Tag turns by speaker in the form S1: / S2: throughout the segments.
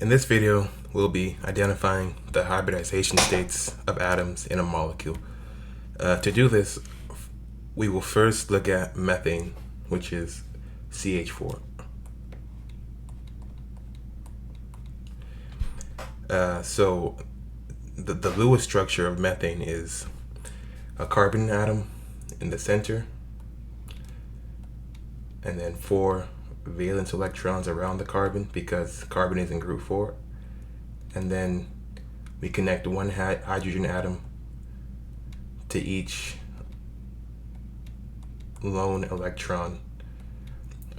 S1: In this video, we'll be identifying the hybridization states of atoms in a molecule. To do this, we will first look at methane, which is CH4. So the Lewis structure of methane is a carbon atom in the center, and then 4 valence electrons around the carbon because carbon is in group 4, and then we connect one hydrogen atom to each lone electron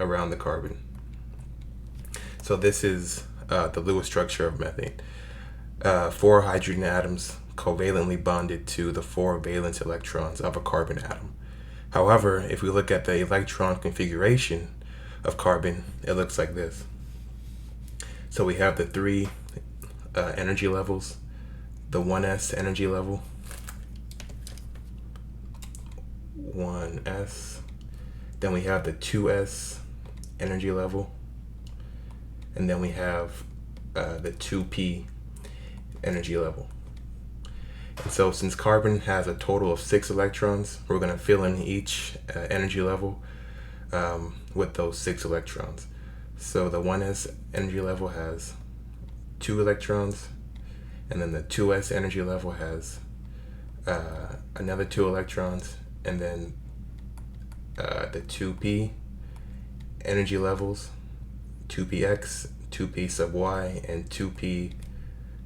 S1: around the carbon. So this is the Lewis structure of methane. 4 hydrogen atoms covalently bonded to the 4 valence electrons of a carbon atom. However, if we look at the electron configuration of carbon, it looks like this. So we have the 3 energy levels, the 1s energy level, 1s, then we have the 2s energy level, and then we have the 2p energy level. And so since carbon has a total of 6 electrons, we're going to fill in each energy level with those 6 electrons. So the 1s energy level has 2 electrons, and then the 2s energy level has another 2 electrons, and then the 2p energy levels, 2px, 2p sub y, and 2p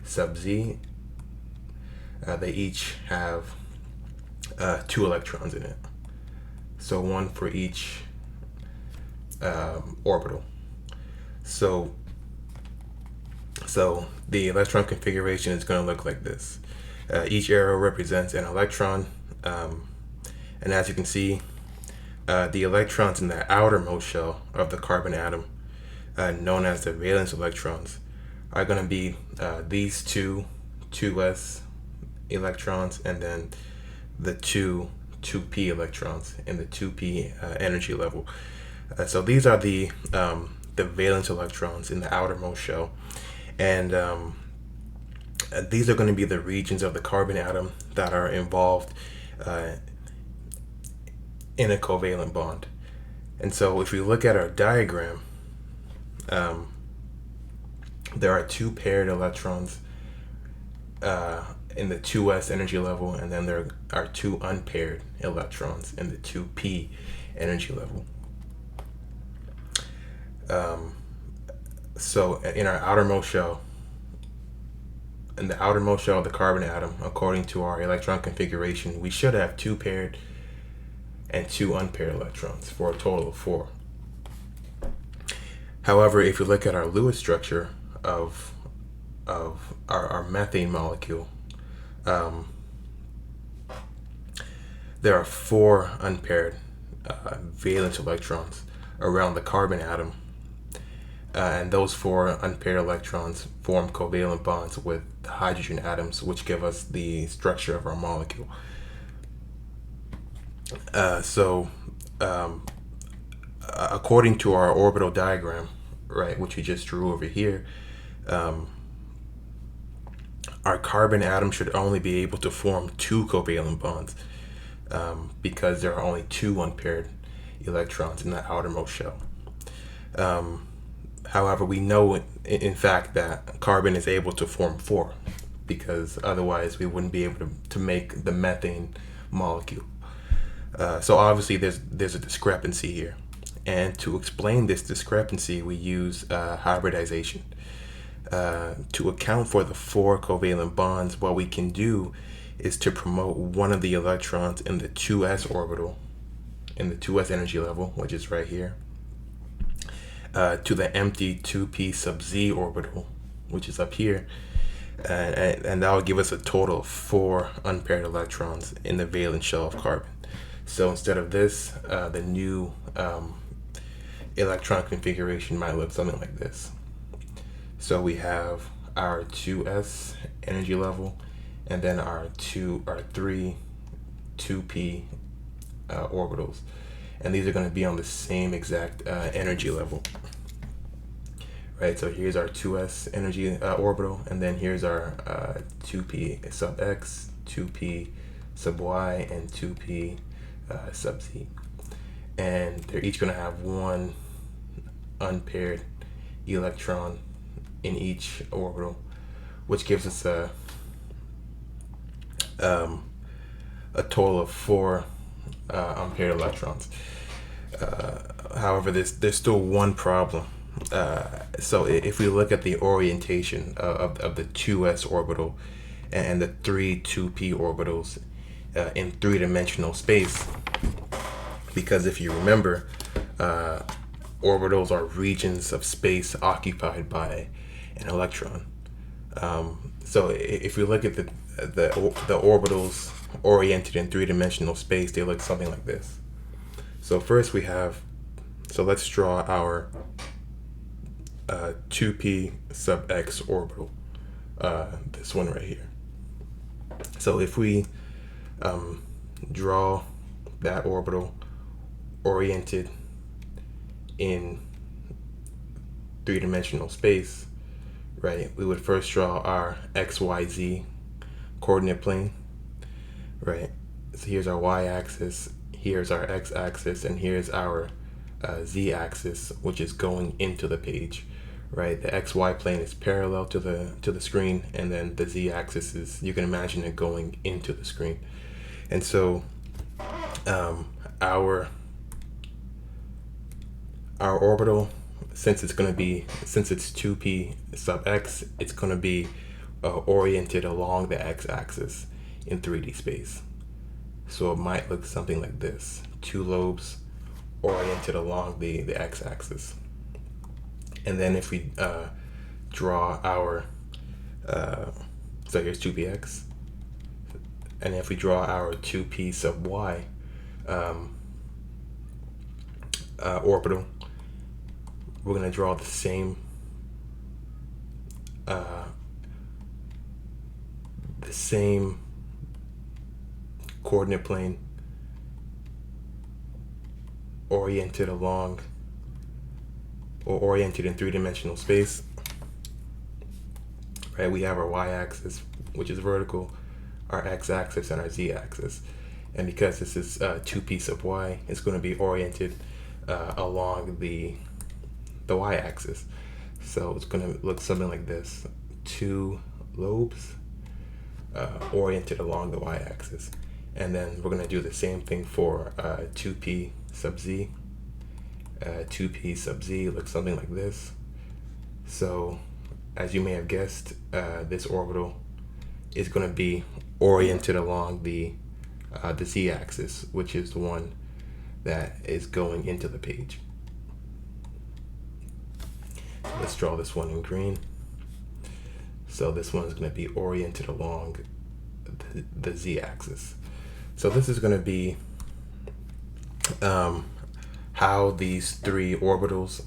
S1: sub z, they each have 2 electrons in it. So 1 for each orbital. So the electron configuration is going to look like this. Each arrow represents an electron, and as you can see, the electrons in the outermost shell of the carbon atom, known as the valence electrons, are going to be these 2s electrons, and then the 2p electrons in the 2p energy level. So these are the valence electrons in the outermost shell, and these are going to be the regions of the carbon atom that are involved in a covalent bond. And so if we look at our diagram, there are 2 paired electrons in the 2s energy level, and then there are 2 unpaired electrons in the 2p energy level. So in our outermost shell, in the outermost shell of the carbon atom, according to our electron configuration, we should have 2 paired and 2 unpaired electrons for a total of 4. However, if you look at our Lewis structure of our methane molecule, there are 4 unpaired valence electrons around the carbon atom, and those 4 unpaired electrons form covalent bonds with the hydrogen atoms, which give us the structure of our molecule. According to our orbital diagram, right, which we just drew over here, our carbon atom should only be able to form 2 covalent bonds because there are only 2 unpaired electrons in the outermost shell. However, we know in fact that carbon is able to form 4, because otherwise we wouldn't be able to make the methane molecule. So obviously there's a discrepancy here, and to explain this discrepancy we use hybridization. To account for the 4 covalent bonds, what we can do is to promote one of the electrons in the 2s orbital, in the 2s energy level, which is right here, to the empty 2p sub z orbital, which is up here, and that will give us a total of 4 unpaired electrons in the valence shell of carbon. So instead of this, the new electron configuration might look something like this. So we have our 2s energy level, and then our 3 2p orbitals, and these are going to be on the same exact energy level, right? So here's our 2s energy orbital, and then here's our 2p sub x, 2p sub y, and 2p sub z. And they're each going to have one unpaired electron in each orbital, which gives us a total of 4 unpaired electrons. However, there's still one problem. So if we look at the orientation of the 2s orbital and the 2p orbitals in three-dimensional space, because if you remember, orbitals are regions of space occupied by an electron. So if we look at the orbitals oriented in three-dimensional space, they look something like this. So first we have, so let's draw our 2p sub x orbital, this one right here. So if we draw that orbital oriented in three-dimensional space, right, we would first draw our XYZ coordinate plane, right? So here's our y-axis, here's our x-axis, and here's our z-axis, which is going into the page, right? The XY plane is parallel to the screen, and then the z-axis is, you can imagine it going into the screen. And so our orbital, since it's 2p sub x, it's going to be oriented along the x-axis in 3D space. So it might look something like this: 2 lobes oriented along the x-axis. And then if we draw our, so here's 2px, and if we draw our 2p sub y orbital, we're going to draw the same coordinate plane oriented along, or oriented in three-dimensional space, right? We have our y-axis, which is vertical, our x-axis, and our z-axis. And because this is 2p sub y, it's going to be oriented along the y-axis. So it's going to look something like this: 2 lobes oriented along the y-axis. And then we're going to do the same thing for 2p sub z. 2p sub z looks something like this. So as you may have guessed, this orbital is going to be oriented along the z-axis, which is the one that is going into the page. Let's draw this one in green. So this one is going to be oriented along the z-axis. So this is going to be how these 3 orbitals,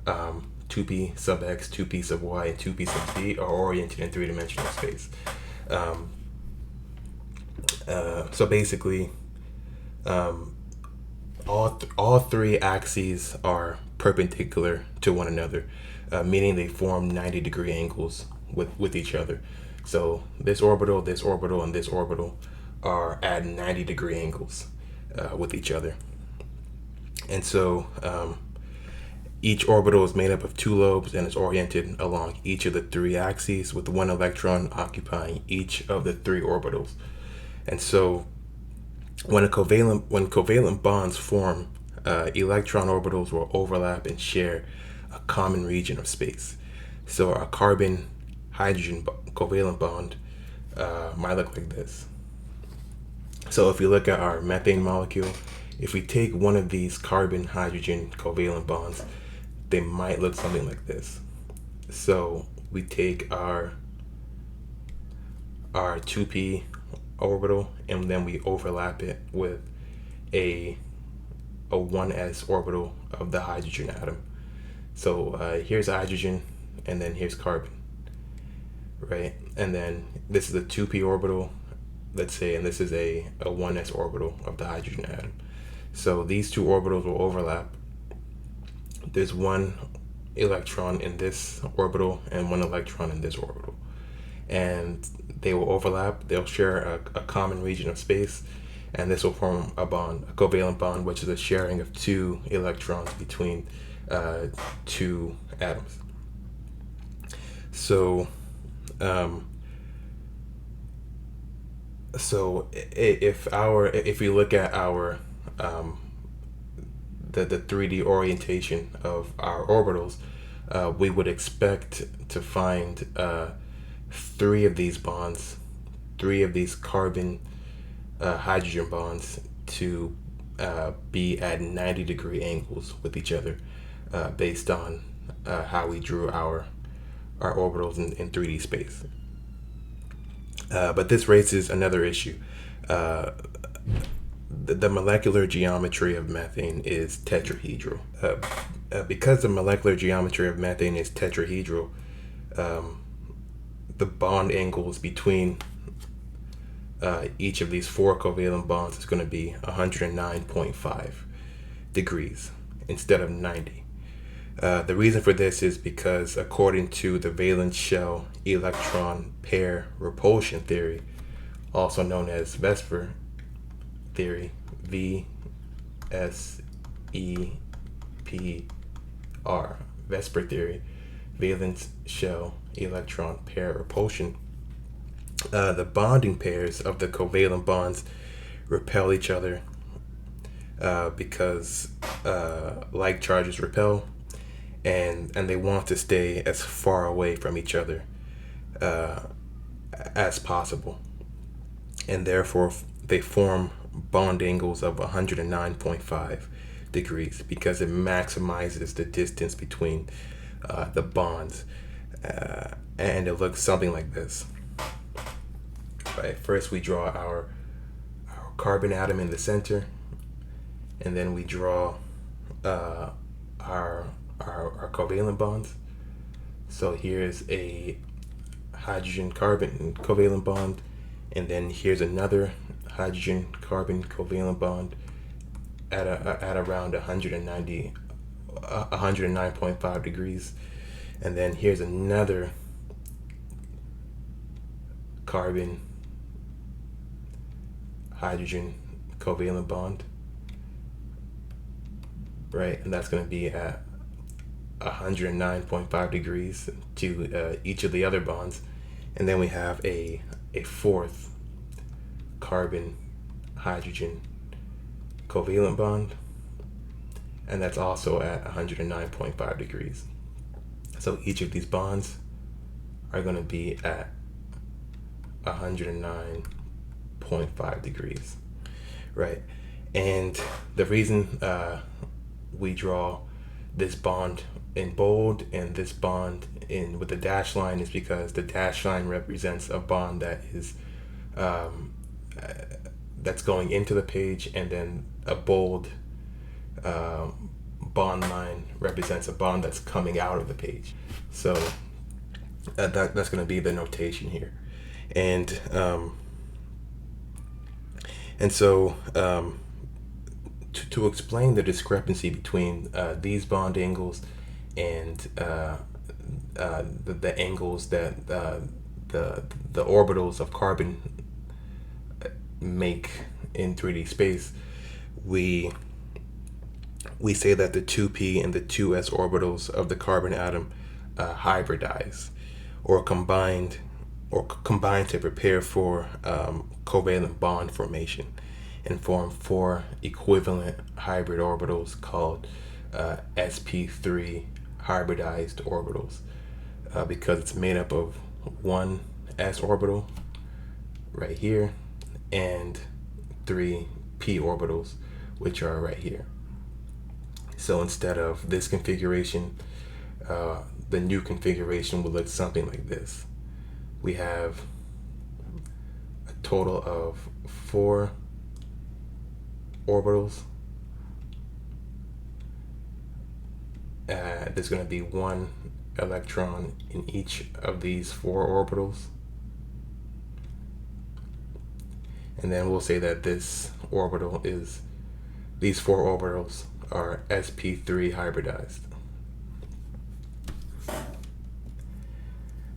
S1: 2p sub x, 2p sub y, and 2p sub z, are oriented in three-dimensional space. So basically, all 3 axes are perpendicular to one another, meaning they form 90-degree angles with each other. So this orbital, and this orbital are at 90-degree angles with each other. And so each orbital is made up of 2 lobes and is oriented along each of the 3 axes, with 1 electron occupying each of the 3 orbitals. And so when covalent bonds form, electron orbitals will overlap and share a common region of space. So a carbon-hydrogen covalent bond might look like this. So if we look at our methane molecule, if we take one of these carbon-hydrogen covalent bonds, they might look something like this. So we take our 2p orbital, and then we overlap it with a 1s orbital of the hydrogen atom. So here's hydrogen, and then here's carbon, right? And then this is a 2p orbital, let's say, and this is a 1s orbital of the hydrogen atom. So these 2 orbitals will overlap. There's one electron in this orbital and one electron in this orbital. And they will overlap, they'll share a common region of space, and this will form a bond, a covalent bond, which is a sharing of two electrons between two atoms. So, if we look at our the 3D orientation of our orbitals, we would expect to find three of these bonds, three of these carbon hydrogen bonds to be at 90-degree angles with each other, based on how we drew our orbitals in 3D space. But this raises another issue. The molecular geometry of methane is tetrahedral. Because the molecular geometry of methane is tetrahedral, the bond angles between each of these four covalent bonds is going to be 109.5 degrees instead of 90. The reason for this is because, according to the valence shell electron pair repulsion theory, also known as VSEPR theory, VSEPR, VSEPR theory, valence shell electron pair repulsion, the bonding pairs of the covalent bonds repel each other because like charges repel, and they want to stay as far away from each other as possible, and therefore they form bond angles of 109.5 degrees because it maximizes the distance between the bonds, and it looks something like this. Right, first we draw our carbon atom in the center, and then we draw our covalent bonds. So here's a hydrogen carbon covalent bond, and then here's another hydrogen carbon covalent bond at around 109.5 degrees, and then here's another carbon hydrogen covalent bond, right, and that's going to be at 109.5 degrees to each of the other bonds. And then we have a fourth carbon hydrogen covalent bond, and that's also at 109.5 degrees. So each of these bonds are going to be at 109.5 degrees, right? And the reason we draw this bond in bold and this bond in with the dash line is because the dash line represents a bond that is that's going into the page, and then a bold bond line represents a bond that's coming out of the page. So that's going to be the notation here, and so to explain the discrepancy between these bond angles and the angles that the orbitals of carbon make in 3D space, we say that the 2p and the 2s orbitals of the carbon atom hybridize or combine to prepare for covalent bond formation and form four equivalent hybrid orbitals called sp3 hybridized orbitals, because it's made up of one s orbital right here and three p orbitals, which are right here. So instead of this configuration, the new configuration will look something like this. We have a total of four orbitals. There's going to be one electron in each of these four orbitals. And then we'll say that this orbital is, these four orbitals are sp3 hybridized.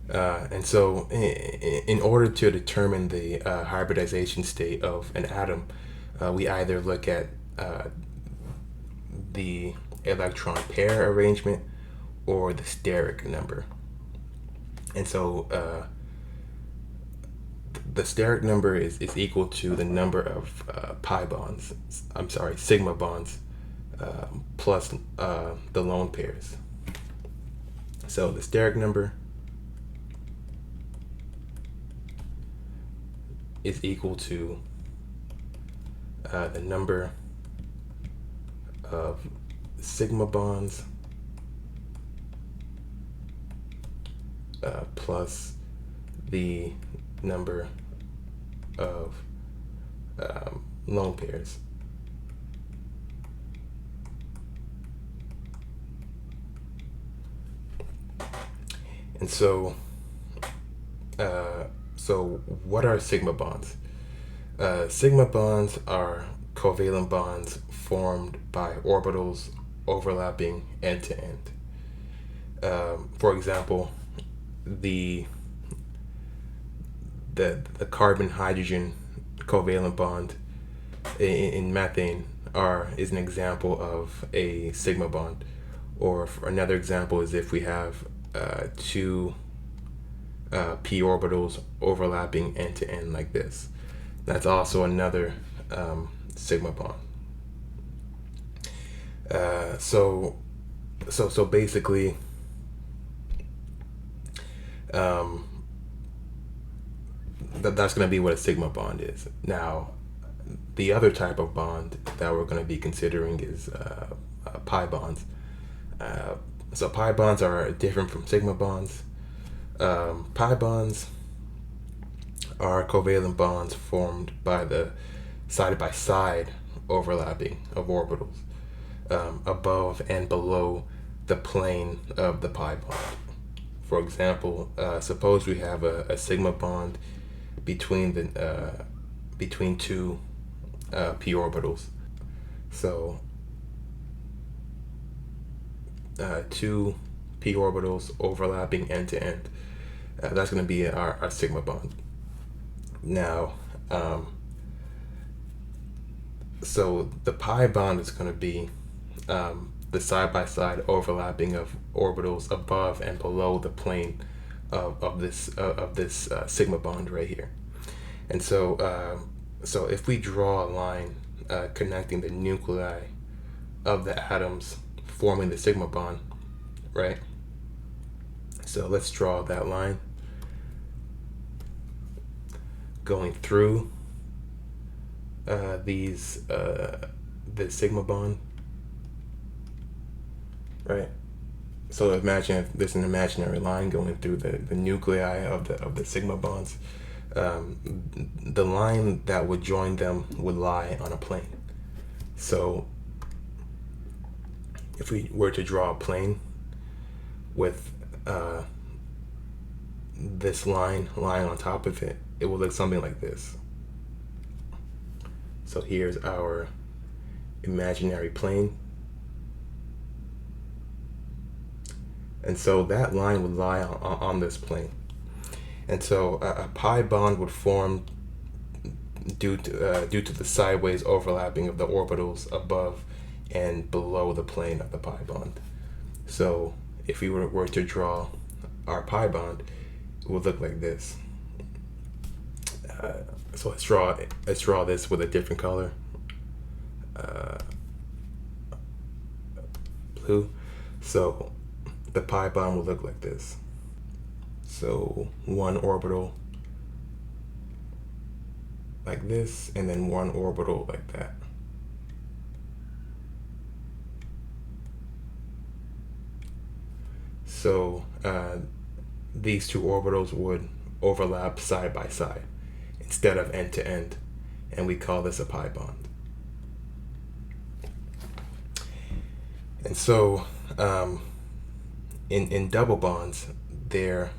S1: And so, in order to determine the hybridization state of an atom, we either look at the electron pair arrangement or the steric number. And so, the steric number is equal to the number of sigma bonds, plus the lone pairs. So the steric number is equal to the number of sigma bonds plus the number of lone pairs. And so, what are sigma bonds? Sigma bonds are covalent bonds formed by orbitals overlapping end to end. For example, the carbon hydrogen covalent bond in methane is an example of a sigma bond. Or another example is if we have two p orbitals overlapping end to end like this. That's also another sigma bond. So basically, that's going to be what a sigma bond is. Now, the other type of bond that we're going to be considering is pi bonds. So pi bonds are different from sigma bonds. Pi bonds are covalent bonds formed by the side-by-side overlapping of orbitals above and below the plane of the pi bond. For example, suppose we have a sigma bond between two p orbitals. So two p orbitals overlapping end to end. That's going to be our sigma bond. Now, so the pi bond is going to be the side-by-side overlapping of orbitals above and below the plane of this sigma bond right here. And so if we draw a line connecting the nuclei of the atoms forming the sigma bond, right? So let's draw that line going through the sigma bond, right? So imagine if there's an imaginary line going through the nuclei of the sigma bonds. The line that would join them would lie on a plane. So if we were to draw a plane with this line lying on top of it, it will look something like this. So here's our imaginary plane. And so that line would lie on this plane. And so a pi bond would form due to the sideways overlapping of the orbitals above and below the plane of the pi bond. So if we were to draw our pi bond, it would look like this. So let's draw this with a different color, blue. So the pi bond will look like this. So one orbital like this, and then one orbital like that. So these two orbitals would overlap side by side instead of end to end, and we call this a pi bond. And so in double bonds, there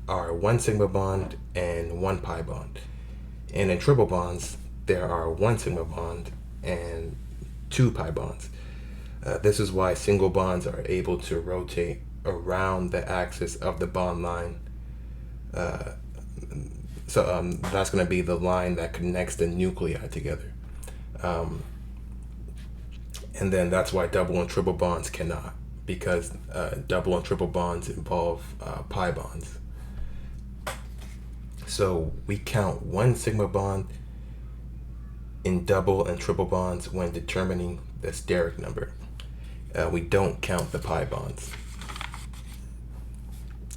S1: are one sigma bond and one pi bond. And in triple bonds, there are one sigma bond and two pi bonds. This is why single bonds are able to rotate around the axis of the bond line That's going to be the line that connects the nuclei together. And then that's why double and triple bonds cannot, because double and triple bonds involve pi bonds. So we count one sigma bond in double and triple bonds when determining the steric number. We don't count the pi bonds.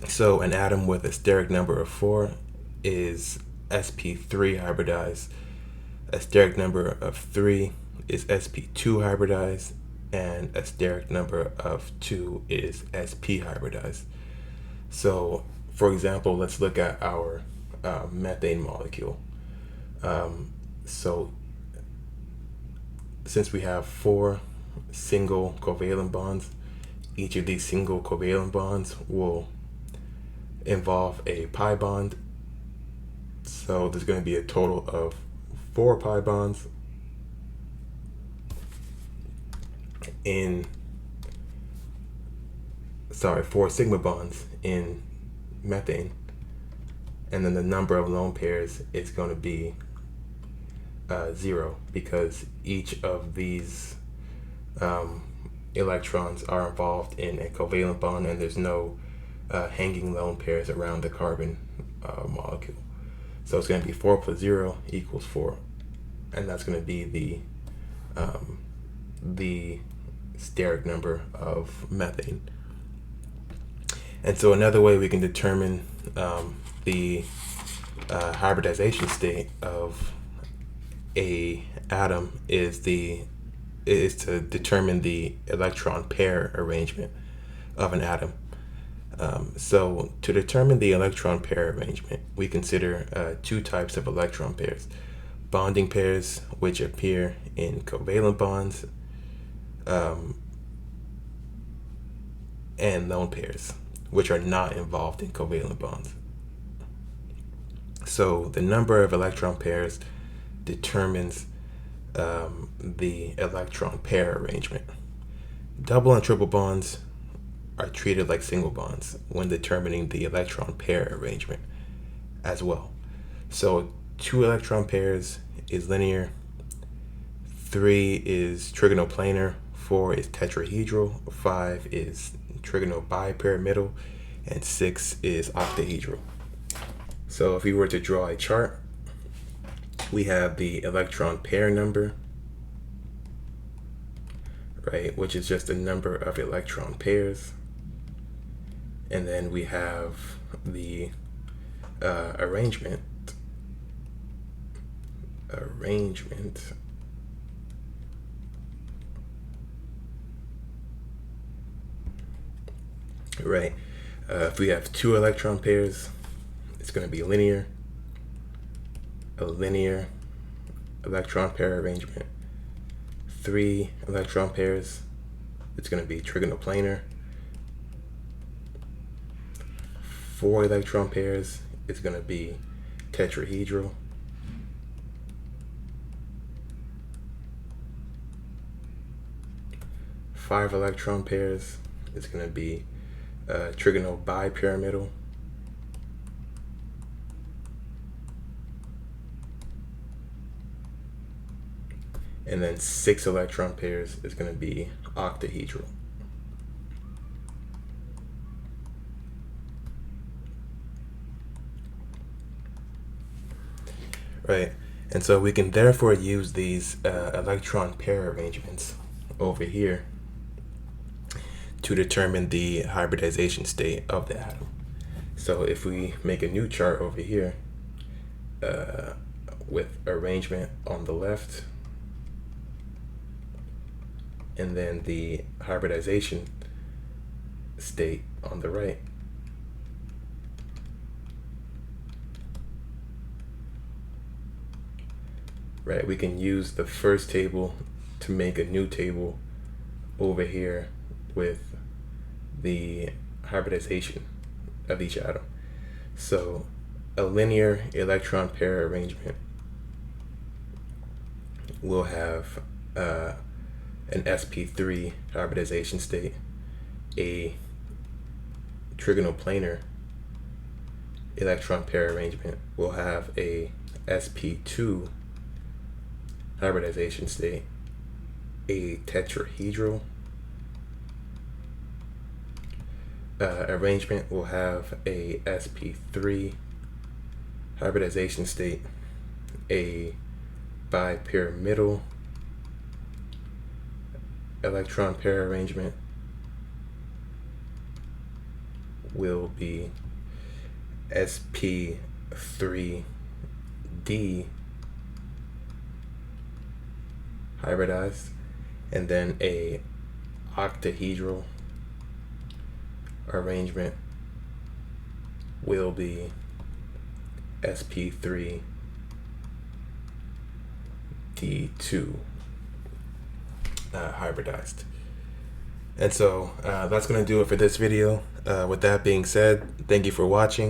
S1: So an atom with a steric number of 4 is sp3 hybridized. A steric number of 3 is sp2 hybridized, and a steric number of 2 is sp hybridized. So, for example, let's look at our methane molecule. So, since we have 4 single covalent bonds, each of these single covalent bonds will involve a pi bond. So there's going to be a total of 4 pi bonds in 4 sigma bonds in methane, and then the number of lone pairs is going to be 0, because each of these electrons are involved in a covalent bond, and there's no hanging lone pairs around the carbon molecule. So it's going to be 4 plus 0 equals 4, and that's going to be the steric number of methane. And so another way we can determine the hybridization state of a atom is to determine the electron pair arrangement of an atom. So to determine the electron pair arrangement, we consider 2 types of electron pairs: bonding pairs, which appear in covalent bonds, and lone pairs, which are not involved in covalent bonds. So the number of electron pairs determines the electron pair arrangement. Double and triple bonds are treated like single bonds when determining the electron pair arrangement as well. So 2 electron pairs is linear, 3 is trigonoplanar, 4 is tetrahedral, 5 is trigonobipyramidal, and 6 is octahedral. So if we were to draw a chart, we have the electron pair number, right, which is just the number of electron pairs. And then we have the arrangement, right? If we have 2 electron pairs, it's going to be linear, a linear electron pair arrangement. 3 electron pairs, it's going to be trigonoplanar. 4 electron pairs is going to be tetrahedral. 5 electron pairs is going to be trigonobipyramidal. And then 6 electron pairs is going to be octahedral. Right, and so we can therefore use these electron pair arrangements over here to determine the hybridization state of the atom. So if we make a new chart over here with arrangement on the left and then the hybridization state on the right, right, we can use the first table to make a new table over here with the hybridization of each atom. So a linear electron pair arrangement will have an sp3 hybridization state, a trigonoplanar electron pair arrangement will have a sp2 hybridization state, a tetrahedral arrangement will have a sp3 hybridization state, a bipyramidal electron pair arrangement will be sp3d hybridized, and then a octahedral arrangement will be sp3d2 hybridized. And so that's going to do it for this video. With that being said, thank you for watching.